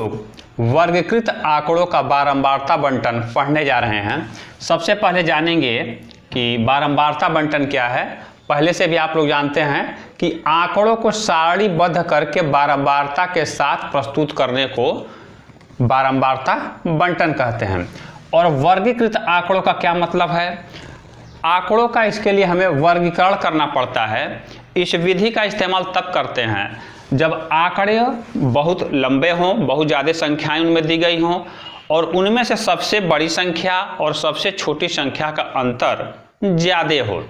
लोग वर्गीकृत आंकड़ों का बारंबारता बंटन पढ़ने जा रहे हैं। सबसे पहले जानेंगे कि बारंबारता बंटन क्या है। पहले से भी आप लोग जानते हैं कि आंकड़ों को सारणीबद्ध करके बारंबारता के साथ प्रस्तुत करने को बारंबारता बंटन कहते हैं। और वर्गीकृत आंकड़ों का क्या मतलब है? आंकड़ों का इसके लिए हमें वर्गीकरण करना पड़ता है। इस विधि का इस्तेमाल तब करते हैं जब आंकड़े बहुत लंबे हों, बहुत ज़्यादा संख्याएं उनमें दी गई हों और उनमें से सबसे बड़ी संख्या और सबसे छोटी संख्या का अंतर ज़्यादा हो।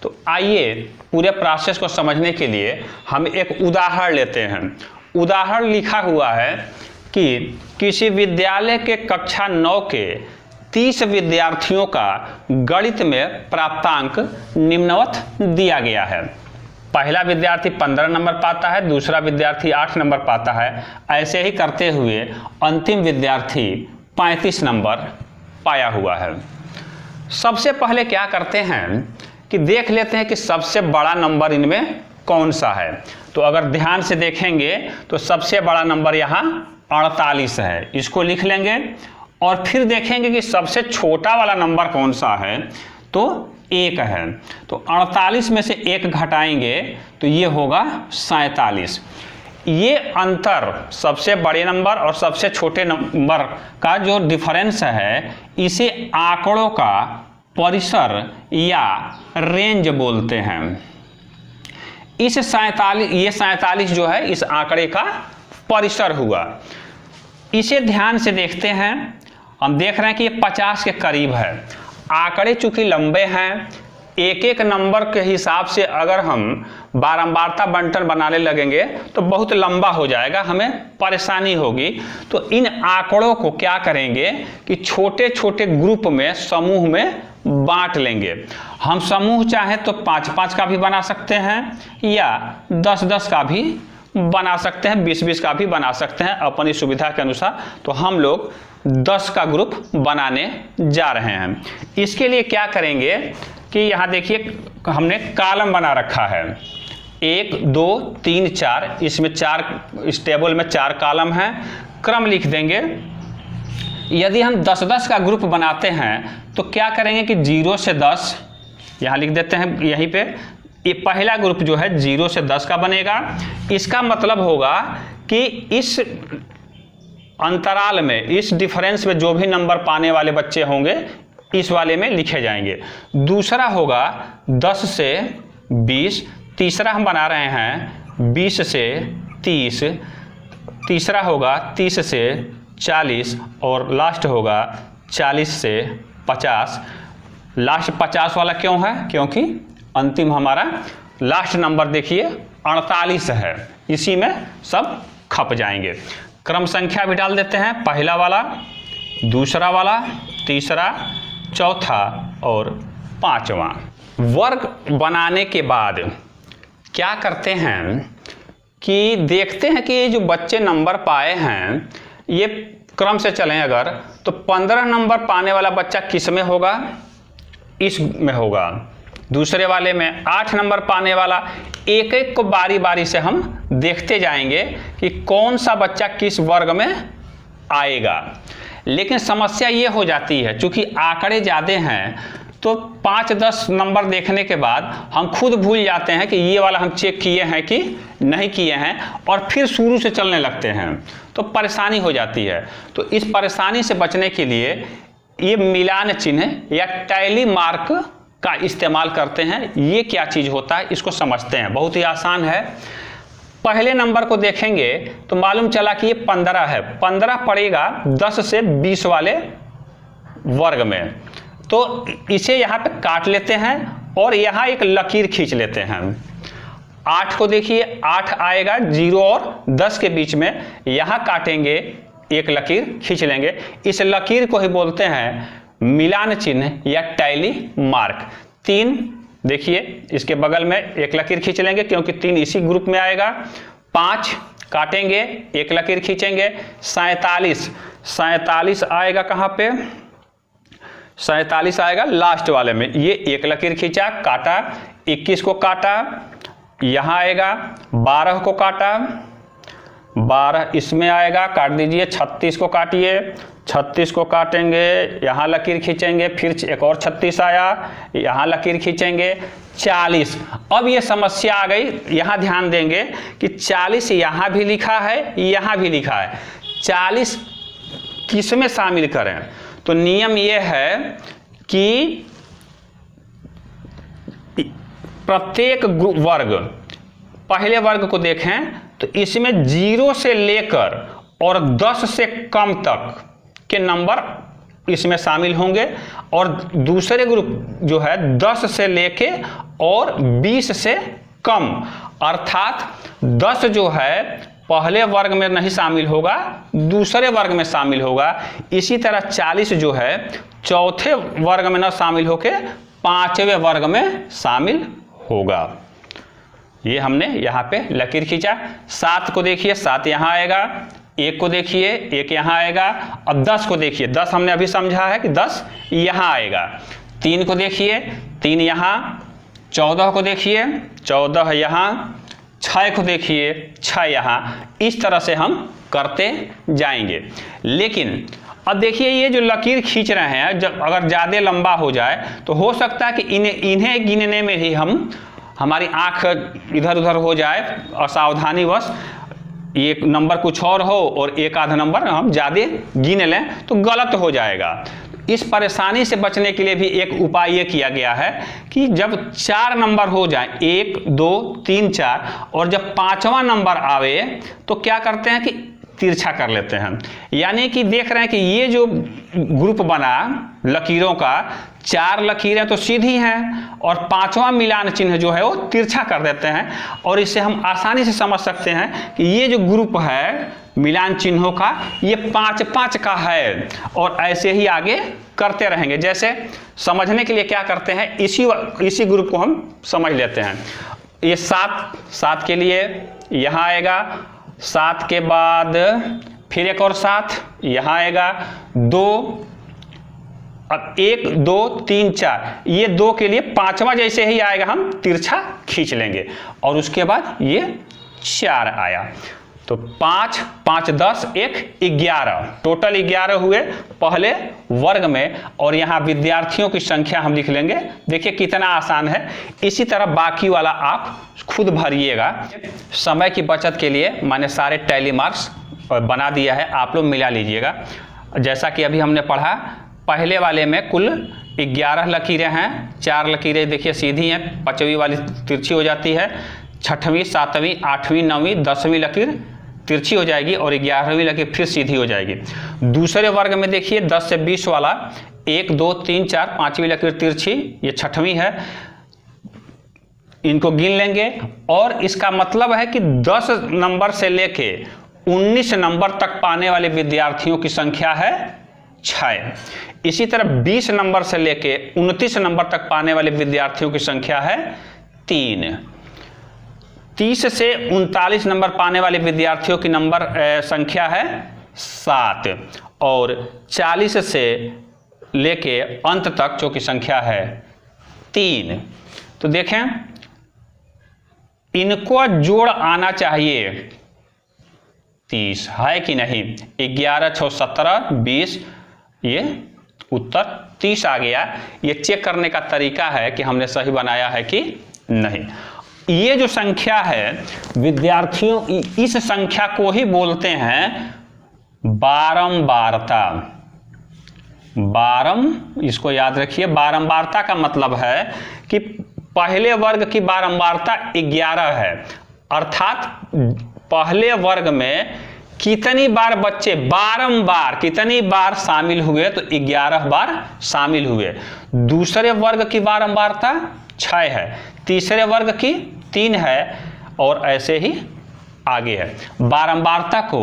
तो आइए पूरे प्रोसेस को समझने के लिए हम एक उदाहरण लेते हैं। उदाहरण लिखा हुआ है कि किसी विद्यालय के कक्षा 9 के 30 विद्यार्थियों का गणित में प्राप्तांक निम्नवत दिया गया है। पहला विद्यार्थी 15 नंबर पाता है, दूसरा विद्यार्थी 8 नंबर पाता है। ऐसे ही करते हुए अंतिम विद्यार्थी 35 नंबर पाया हुआ है। सबसे पहले क्या करते हैं कि देख लेते हैं कि सबसे बड़ा नंबर इनमें कौन सा है। तो अगर ध्यान से देखेंगे तो सबसे बड़ा नंबर यहाँ 48 है, इसको लिख लेंगे। और फिर देखेंगे कि सबसे छोटा वाला नंबर कौन सा है, तो 1 है। तो 48 में से 1 घटाएंगे तो ये होगा 47। ये अंतर सबसे बड़े नंबर और सबसे छोटे नंबर का जो डिफरेंस है, इसे आंकड़ों का परिसर या रेंज बोलते हैं। इस 47 जो है इस आंकड़े का परिसर हुआ। इसे ध्यान से देखते हैं। हम देख रहे हैं कि ये 50 के करीब है। आंकड़े चूंकि लंबे हैं, एक एक नंबर के हिसाब से अगर हम बारंबारता बंटन बनाने लगेंगे तो बहुत लंबा हो जाएगा, हमें परेशानी होगी। तो इन आंकड़ों को क्या करेंगे कि छोटे छोटे ग्रुप में, समूह में बांट लेंगे। हम समूह चाहे तो 5-5 का भी बना सकते हैं या 10-10 का भी बना सकते हैं, 20-20 का भी बना सकते हैं अपनी सुविधा के अनुसार। तो हम लोग 10 का ग्रुप बनाने जा रहे हैं। इसके लिए क्या करेंगे कि यहाँ देखिए हमने कॉलम बना रखा है, 1 2 3 4। इसमें 4, इस टेबल में 4 कॉलम हैं। क्रम लिख देंगे। यदि हम 10-10 का ग्रुप बनाते हैं तो क्या करेंगे कि 0 से 10 यहाँ लिख देते हैं। यहीं पे ये पहला ग्रुप जो है 0 से 10 का बनेगा। इसका मतलब होगा कि इस अंतराल में, इस डिफरेंस में जो भी नंबर पाने वाले बच्चे होंगे इस वाले में लिखे जाएंगे। दूसरा होगा 10 से 20। तीसरा हम बना रहे हैं 20 से 30। तीसरा होगा 30 से 40 और लास्ट होगा 40 से 50। लास्ट 50 वाला क्यों है? क्योंकि अंतिम हमारा लास्ट नंबर देखिए 48 है, इसी में सब खप जाएंगे। क्रम संख्या भी डाल देते हैं, पहला वाला, दूसरा वाला, तीसरा, चौथा और 5वां। वर्ग बनाने के बाद क्या करते हैं कि देखते हैं कि ये जो बच्चे नंबर पाए हैं ये क्रम से चलें अगर, तो 15 नंबर पाने वाला बच्चा किस में होगा? इस में होगा। दूसरे वाले में 8 नंबर पाने वाला। एक एक को बारी बारी से हम देखते जाएंगे कि कौन सा बच्चा किस वर्ग में आएगा। लेकिन समस्या ये हो जाती है, चूंकि आंकड़े ज़्यादा हैं तो 5-10 नंबर देखने के बाद हम खुद भूल जाते हैं कि ये वाला हम चेक किए हैं कि नहीं किए हैं और फिर शुरू से चलने लगते हैं, तो परेशानी हो जाती है। तो इस परेशानी से बचने के लिए ये मिलान चिन्ह या टैली मार्क का इस्तेमाल करते हैं। ये क्या चीज़ होता है इसको समझते हैं। बहुत ही आसान है। पहले नंबर को देखेंगे तो मालूम चला कि ये 15 है। 15 पड़ेगा 10 से 20 वाले वर्ग में। तो इसे यहाँ पे काट लेते हैं और यहाँ एक लकीर खींच लेते हैं। 8 को देखिए, 8 आएगा 0 और 10 के बीच में, यहाँ काटेंगे, एक लकीर खींच लेंगे। इस लकीर को ही बोलते हैं मिलान चिन्ह या टैली मार्क। 3 देखिए, इसके बगल में एक लकीर खींच लेंगे क्योंकि 3 इसी ग्रुप में आएगा। 5 काटेंगे, एक लकीर खींचेंगे। 47 आएगा कहाँ पे? 47 आएगा लास्ट वाले में। ये एक लकीर खींचा, काटा। 21 को काटा, यहाँ आएगा। 12 को काटा, 12 इसमें आएगा, काट दीजिए। 36 को काटिए, 36 को काटेंगे, यहाँ लकीर खींचेंगे, फिर एक और 36 आया, यहाँ लकीर खींचेंगे, 40। अब ये समस्या आ गई, यहाँ ध्यान देंगे कि 40 यहाँ भी लिखा है, यहाँ भी लिखा है, 40 किस में शामिल करें? तो नियम ये है कि प्रत्येक वर्ग, पहले वर्ग को देखें तो इसमें 0 से लेकर और 10 से कम तक के नंबर इसमें शामिल होंगे, और दूसरे ग्रुप जो है 10 से लेके और 20 से कम, अर्थात 10 जो है पहले वर्ग में नहीं शामिल होगा, दूसरे वर्ग में शामिल होगा। इसी तरह 40 जो है चौथे वर्ग में न शामिल होके 5वें वर्ग में शामिल होगा। ये हमने यहाँ पे लकीर खींचा। 7 को देखिए, 7 यहाँ आएगा, 1 को देखिए, 1 यहाँ आएगा। अब 10 को देखिए, 10 हमने अभी समझा है कि 10 यहाँ आएगा। 3 को देखिए, 3 यहाँ। 14 को देखिए, 14 यहाँ। 6 को देखिए, 6 यहाँ। इस तरह से हम करते जाएंगे। लेकिन अब देखिए ये जो लकीर खींच रहे हैं, जब अगर ज़्यादा लंबा हो जाए तो हो सकता है कि इन्हें गिनने में ही हमारी आँख इधर उधर हो जाए, असावधानीवश एक नंबर कुछ और हो और एक आधा नंबर हम ज़्यादा गिन लें तो गलत हो जाएगा। इस परेशानी से बचने के लिए भी एक उपाय ये किया गया है कि जब 4 नंबर हो जाए, 1 2 3 4, और जब 5वां नंबर आवे तो क्या करते हैं कि तिरछा कर लेते हैं। यानी कि देख रहे हैं कि ये जो ग्रुप बना लकीरों का, 4 लकीरें तो सीधी हैं और 5वां मिलान चिन्ह जो है वो तिरछा कर देते हैं, और इससे हम आसानी से समझ सकते हैं कि ये जो ग्रुप है मिलान चिन्हों का, ये 5-5 का है, और ऐसे ही आगे करते रहेंगे। जैसे समझने के लिए क्या करते हैं, इसी ग्रुप को हम समझ लेते हैं। ये 7 के लिए यहाँ आएगा, 7 के बाद फिर एक और 7 यहाँ आएगा, 2, अब 1 2 3 4, ये 2 के लिए 5वां जैसे ही आएगा हम तिरछा खींच लेंगे, और उसके बाद ये 4 आया। तो 5 5 10 1 11, टोटल 11 हुए पहले वर्ग में, और यहाँ विद्यार्थियों की संख्या हम लिख लेंगे। देखिए कितना आसान है। इसी तरह बाकी वाला आप खुद भरिएगा। समय की बचत के लिए मैंने सारे टैली मार्क्स बना दिया है, आप लोग मिला लीजिएगा। जैसा कि अभी हमने पढ़ा, पहले वाले में कुल 11 लकीरें हैं। 4 लकीरें देखिए सीधी हैं, 5वीं वाली तिरछी हो जाती है, 6वीं 7वीं 8वीं 9वीं 10वीं लकीर तिरछी हो जाएगी, और 11वीं लकीर फिर सीधी हो जाएगी। दूसरे वर्ग में देखिए 10 से 20 वाला 1 2 3 4 5वीं लकीर तिरछी, ये 6वीं है, इनको गिन लेंगे। और इसका मतलब है कि 10 नंबर से लेके 19 नंबर तक पाने वाले विद्यार्थियों की संख्या है 6। इसी तरह 20 नंबर से लेके 29 नंबर तक पाने वाले विद्यार्थियों की संख्या है 3। 30 से 39 नंबर पाने वाले विद्यार्थियों की संख्या है 7, और 40 से लेके अंत तक जो की संख्या है 3। तो देखें, इनको जोड़ आना चाहिए 30, है कि नहीं? 11 6 17 20, ये उत्तर 30 आ गया। ये चेक करने का तरीका है कि हमने सही बनाया है कि नहीं। ये जो संख्या है विद्यार्थियों, इस संख्या को ही बोलते हैं बारंबारता। इसको याद रखिए, बारंबारता का मतलब है कि पहले वर्ग की बारंबारता 11 है, अर्थात पहले वर्ग में कितनी बार बच्चे बारंबार कितनी बार शामिल हुए, तो 11 बार शामिल हुए। दूसरे वर्ग की बारंबारता 6 है, तीसरे वर्ग की 3 है, और ऐसे ही आगे है। बारंबारता को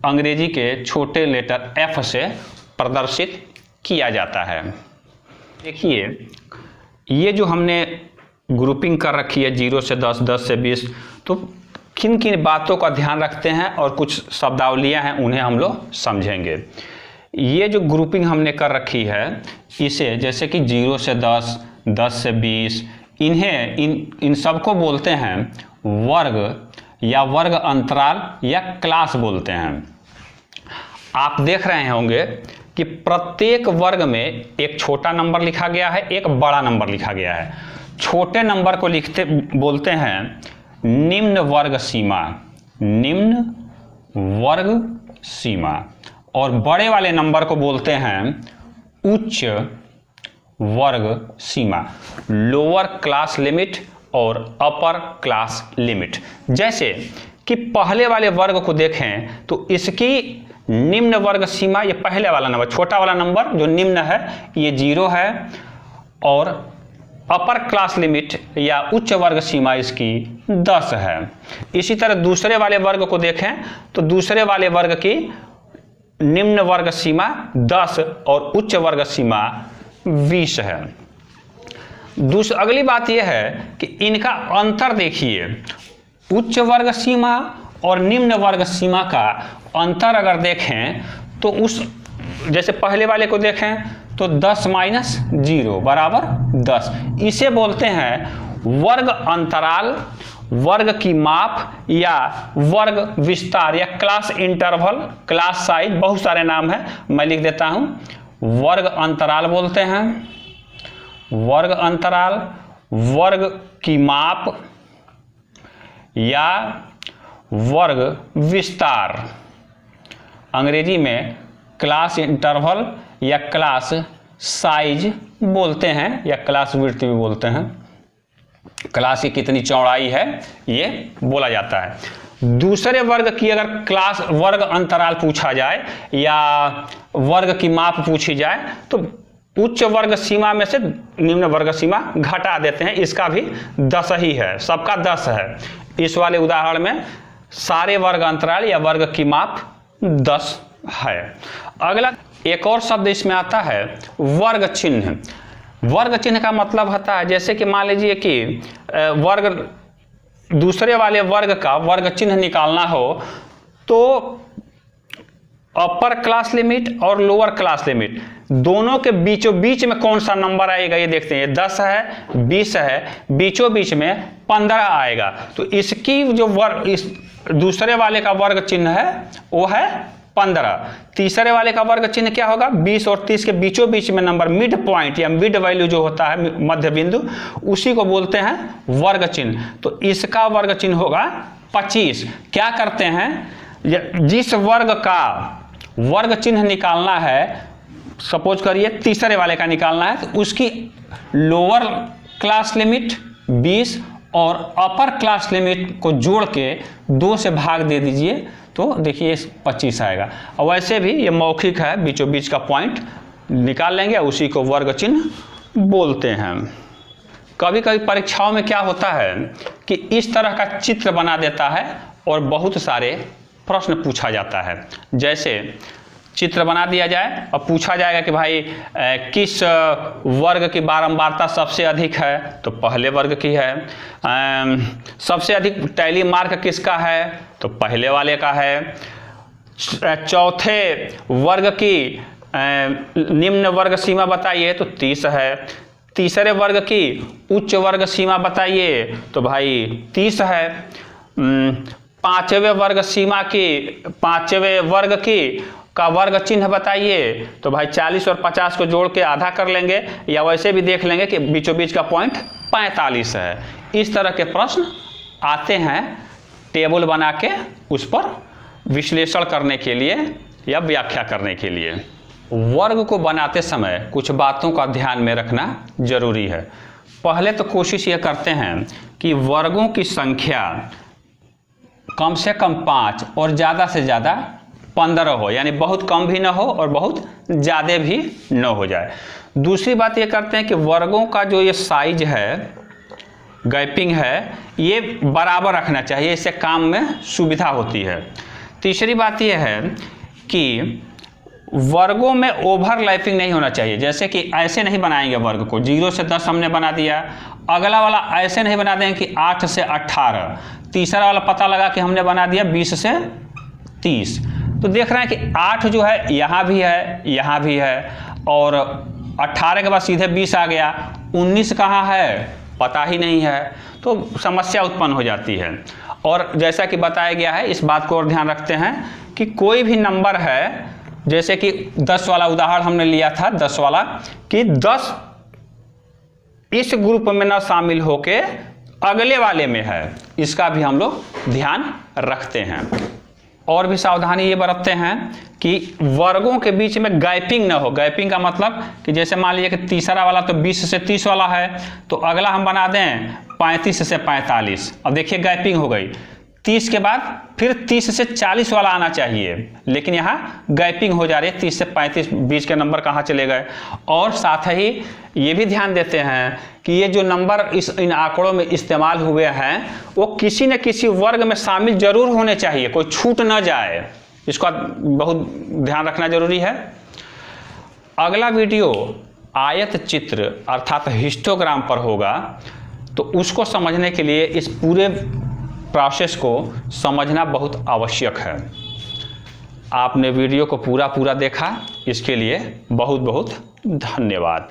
अंग्रेजी के छोटे लेटर F से प्रदर्शित किया जाता है। देखिए ये जो हमने ग्रुपिंग कर रखी है 0 से 10, 10 से 20, तो किन किन बातों का ध्यान रखते हैं और कुछ शब्दावलियां हैं उन्हें हम लोग समझेंगे। ये जो ग्रुपिंग हमने कर रखी है, इसे जैसे कि 0 से 10, 10 से 20, इन सबको बोलते हैं वर्ग या वर्ग अंतराल या क्लास बोलते हैं। आप देख रहे होंगे कि प्रत्येक वर्ग में एक छोटा नंबर लिखा गया है, एक बड़ा नंबर लिखा गया है। छोटे नंबर को बोलते हैं निम्न वर्ग सीमा, निम्न वर्ग सीमा, और बड़े वाले नंबर को बोलते हैं उच्च वर्ग सीमा, लोअर क्लास लिमिट और अपर क्लास लिमिट। जैसे कि पहले वाले वर्ग को देखें तो इसकी निम्न वर्ग सीमा, ये पहले वाला नंबर, छोटा वाला नंबर जो निम्न है ये 0 है, और अपर क्लास लिमिट या उच्च वर्ग सीमा इसकी 10 है। इसी तरह दूसरे वाले वर्ग को देखें तो दूसरे वाले वर्ग की निम्न वर्ग सीमा 10 और उच्च वर्ग सीमा 20 है। अगली बात यह है कि इनका अंतर देखिए, उच्च वर्ग सीमा और निम्न वर्ग सीमा का अंतर अगर देखें तो जैसे पहले वाले को देखें तो 10 माइनस 0 बराबर 10। इसे बोलते हैं वर्ग अंतराल, वर्ग की माप या वर्ग विस्तार या क्लास इंटरवल, क्लास साइज, बहुत सारे नाम है, मैं लिख देता हूं। वर्ग अंतराल बोलते हैं, वर्ग अंतराल, वर्ग की माप या वर्ग विस्तार, अंग्रेजी में क्लास इंटरवल या क्लास साइज बोलते हैं, या क्लास विड्थ भी बोलते हैं। क्लास की कितनी चौड़ाई है ये बोला जाता है। दूसरे वर्ग की अगर क्लास वर्ग अंतराल पूछा जाए या वर्ग की माप पूछी जाए तो उच्च वर्ग सीमा में से निम्न वर्ग सीमा घटा देते हैं, इसका भी 10 ही है, सबका 10 है। इस वाले उदाहरण में सारे वर्ग अंतराल या वर्ग की माप 10 है। अगला एक और शब्द इसमें आता है वर्ग चिन्ह। वर्ग चिन्ह का मतलब होता है, जैसे कि मान लीजिए कि दूसरे वाले वर्ग का वर्ग चिन्ह निकालना हो तो अपर क्लास लिमिट और लोअर क्लास लिमिट दोनों के बीचों बीच में कौन सा नंबर आएगा ये देखते हैं। 10 है, 20 है, बीचों बीच में 15 आएगा, तो इसकी जो इस दूसरे वाले का वर्ग चिन्ह है वो है 15। तीसरे वाले का वर्ग चिन्ह क्या होगा, 20 और 30 के बीचों बीच में नंबर, मिड पॉइंट या मिड वैल्यू जो होता है, मध्य बिंदु, उसी को बोलते हैं वर्ग चिन्ह। तो इसका वर्ग चिन्ह होगा 25। क्या करते हैं, जिस वर्ग का वर्ग चिन्ह निकालना है, सपोज करिए तीसरे वाले का निकालना है, तो उसकी लोअर क्लास लिमिट 20 और अपर क्लास लिमिट को जोड़ के 2 से भाग दे दीजिए तो देखिए 25 आएगा। और वैसे भी ये मौखिक है, बीचों बीच का पॉइंट निकाल लेंगे, उसी को वर्ग चिन्ह बोलते हैं। कभी कभी परीक्षाओं में क्या होता है कि इस तरह का चित्र बना देता है और बहुत सारे प्रश्न पूछा जाता है। जैसे चित्र बना दिया जाए और पूछा जाएगा कि भाई किस वर्ग की बारंबारता सबसे अधिक है, तो पहले वर्ग की है। सबसे अधिक टैली मार्क किसका है, तो पहले वाले का है। चौथे वर्ग की निम्न वर्ग सीमा बताइए, तो 30 है। तीसरे वर्ग की उच्च वर्ग सीमा बताइए, तो भाई 30 है। पांचवें वर्ग सीमा की, पांचवें वर्ग की का वर्ग चिन्ह बताइए, तो भाई 40 और 50 को जोड़ के आधा कर लेंगे, या वैसे भी देख लेंगे कि बीचों बीच का पॉइंट 45 है। इस तरह के प्रश्न आते हैं टेबल बना के उस पर विश्लेषण करने के लिए या व्याख्या करने के लिए। वर्ग को बनाते समय कुछ बातों का ध्यान में रखना जरूरी है। पहले तो कोशिश ये करते हैं कि वर्गों की संख्या कम से कम 5 और ज़्यादा से ज़्यादा 15 हो, यानी बहुत कम भी ना हो और बहुत ज़्यादा भी न हो जाए। दूसरी बात ये करते हैं कि वर्गों का जो ये साइज है, गैपिंग है, ये बराबर रखना चाहिए, इससे काम में सुविधा होती है। तीसरी बात ये है कि वर्गों में ओवरलैपिंग नहीं होना चाहिए, जैसे कि ऐसे नहीं बनाएंगे वर्ग को, 0 से 10 हमने बना दिया, अगला वाला ऐसे नहीं बना देंगे कि 8 से 18, तीसरा वाला पता लगा कि हमने बना दिया 20 से 30। तो देख रहे हैं कि 8 जो है यहाँ भी है, यहाँ भी है, और 18 के बाद सीधे 20 आ गया। 19 कहाँ है, पता ही नहीं है तो समस्या उत्पन्न हो जाती है। और जैसा कि बताया गया है, इस बात को और ध्यान रखते हैं कि कोई भी नंबर है, जैसे कि 10 वाला उदाहरण हमने लिया था, 10 वाला, कि 10 इस ग्रुप में ना शामिल होके अगले वाले में है, इसका भी हम लोग ध्यान रखते हैं। और भी सावधानी ये बरतते हैं कि वर्गों के बीच में गैपिंग ना हो। गैपिंग का मतलब कि जैसे मान लीजिए कि तीसरा वाला तो 20 से 30 वाला है, तो अगला हम बना दें 35 से 45। अब देखिए गैपिंग हो गई, 30 के बाद फिर 30 से 40 वाला आना चाहिए, लेकिन यहाँ गैपिंग हो जा रही है, 30 से 35, बीच के नंबर कहाँ चले गए। और साथ ही ये भी ध्यान देते हैं कि ये जो नंबर इन आंकड़ों में इस्तेमाल हुए हैं वो किसी न किसी वर्ग में शामिल जरूर होने चाहिए, कोई छूट न जाए, इसका बहुत ध्यान रखना जरूरी है। अगला वीडियो आयत चित्र अर्थात हिस्टोग्राम पर होगा, तो उसको समझने के लिए इस पूरे प्रोसेस को समझना बहुत आवश्यक है। आपने वीडियो को पूरा देखा, इसके लिए बहुत बहुत धन्यवाद।